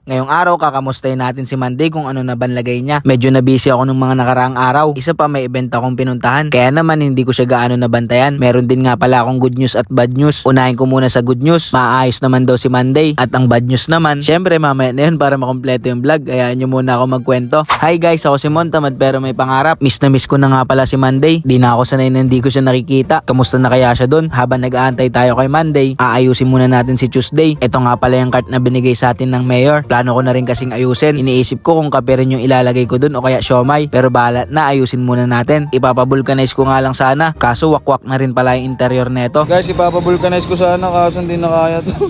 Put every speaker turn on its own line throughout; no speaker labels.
Ngayong araw kakamustahin natin si Monday kung ano na banlagay niya. Medyo na busy ako nung mga nakaraang araw. Isa pa may event akong pinuntahan. Kaya naman hindi ko siya gaano nabantayan. Meron din nga pala akong good news at bad news. Unahin ko muna sa good news. Maayos naman daw si Monday. At ang bad news naman, syempre mamaya na yun para makompleto yung vlog. Hayaan nyo muna ako magkwento. Hi guys, ako si Mon, tamad pero may pangarap. Miss na miss ko na nga pala si Monday. Di na ako sanay na hindi ko siya nakikita. Kamusta na kaya siya dun? Habang nag-aantay tayo kay Monday, aayusin muna natin si Tuesday. Ito nga pala yung cart na binigay sa atin ng mayor. Plano ko na rin kasing ayusin. Iniisip ko kung kape rin yung ilalagay ko dun o kaya siomay. Pero bahala na, ayusin muna natin. Ipapabulkanize ko nga lang sana. Kaso wakwak na rin pala yung interior neto.
Guys, ipapabulkanize ko sana kaso hindi na kaya to.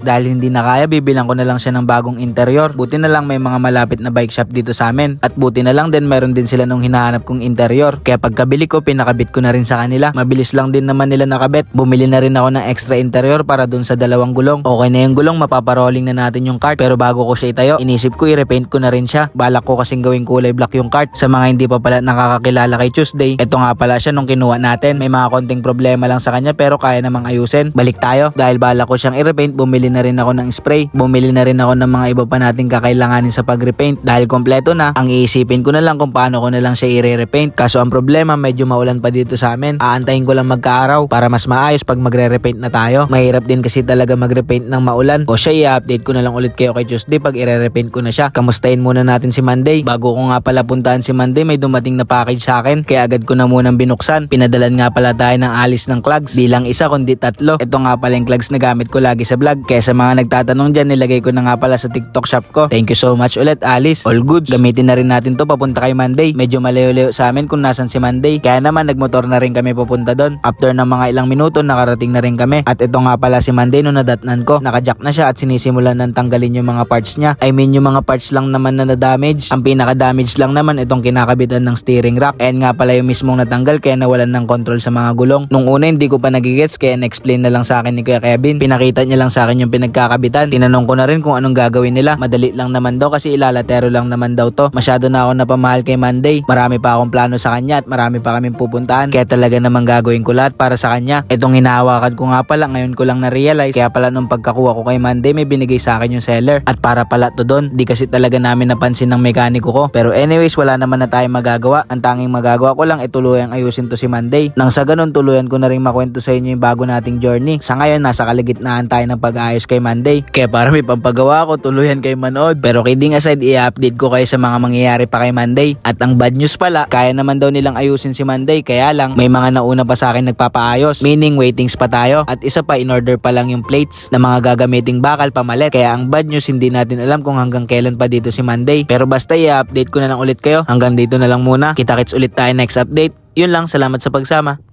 Dahil hindi na kaya, bibilang ko na lang siya ng bagong interior. Buti na lang may mga malapit na bike shop dito sa amin. At buti na lang din meron din sila nung hinahanap kong interior. Kaya pagkabili ko, pinakabit ko na rin sa kanila. Mabilis lang din naman nila nakabit. Bumili na rin ako ng extra interior para dun sa dalawang gulong. Okay na yung gulong, mapaparolling na natin yung cart. Pero bago ko siya itayo, inisip ko i-repaint ko na rin siya. Balak ko kasing gawing kulay black yung cart. Sa mga hindi pa pala nakakakilala kay Tuesday, ito nga pala siya nung kinuha natin. May mga konting problema lang sa kanya pero kaya namang ayusin. Balik tayo. Dahil balak ko siyang i-repaint, bumili na rin ako ng spray. Bumili na rin ako ng mga iba pa nating kakailanganin sa pag-repaint. Dahil kompleto na, ang iisipin ko na lang kung paano ko na lang siya i-repaint. Kaso ang problema, medyo maulan pa dito sa amin. Aantayin ko lang magkaaraw para mas maayos pag magre-repaint na tayo. Mahirap din kasi talaga magrepaint ng maulan. O siya, i-update ko na lang ulit kayo kay Tuesday pag i-repaint ko na siya. Kamustahin muna natin si Monday. Bago ko nga pala puntahan si Monday, may dumating na package sa akin. Kaya agad ko na munang binuksan. Pinadalan nga pala tayo ng alis ng clogs. Di lang isa kundi tatlo. Ito nga pala yung clogs na gamit ko lagi sa vlog. Kaya sa mga nagtatanong dyan, nilagay ko na nga pala sa TikTok shop ko. Thank you so much ulit, Alice. All goods. Gamitin na rin natin to papunta kay Monday. Medyo malayo-layo sa amin kung nasan si Monday. Kaya naman nagmotor na rin kami papunta doon. After ng mga ilang minuto, nakarating na rin kami. At ito nga pala si Monday nung nadatnan ko. Nakajack na siya at sinisimulan ng tanggalin yung mga parts niya. I mean yung mga parts lang naman na na-damage. Ang pinaka-damage lang naman itong kinakabitan ng steering rack. And nga pala yung mismong natanggal kaya nawalan ng control sa mga gulong. Nung una hindi ko pa nagigets kaya na-explain na lang sa akin ni Kuya Kevin. Pinakita niya lang sa akin yung pinagkakabitan. Tinanong ko na rin kung anong gagawin nila. Madali lang naman daw kasi ilalatero lang naman daw to. Masyado na ako napamahal kay Monday. Marami pa akong plano sa kanya at marami pa kaming pupuntahan. Kaya talaga naman gagawin ko lahat para sa kanya. Itong hinahawakan ko nga pala, ngayon ko lang na-realize. Kaya pala nung pagkakuha ko kay Monday, may binigay sa akin yung seller. At para pala to doon, di kasi talaga namin napansin ng mekaniko ko. Pero anyways, wala naman na tayong magagawa. Ang tanging magagawa ko lang tuluyang ayusin to si Monday. Nang sa ganun, tuluyan ko na rin makwento sa inyo yung bago nating journey. Sa ngayon, nasa kalagitnaan tayo ng pag-ayos kay Monday. Kaya para may pampagawa ko, tuluyan kay manood. Pero kidding aside, i-update ko kayo sa mga mangyayari pa kay Monday. At ang bad news pala, kaya naman daw nilang ayusin si Monday. Kaya lang, may mga nauna pa sa akin nagpapaayos. Meaning, waitings pa tayo. At isa pa, in-order pa lang yung plates na mga gagamiting bakal pamalit. Kaya ang bad news, hindi natin alam kung hanggang kailan pa dito si Monday. Pero basta i-update ko na lang ulit kayo. Hanggang dito na lang muna. Kita-kits ulit tayo next update. Yun lang, salamat sa pagsama.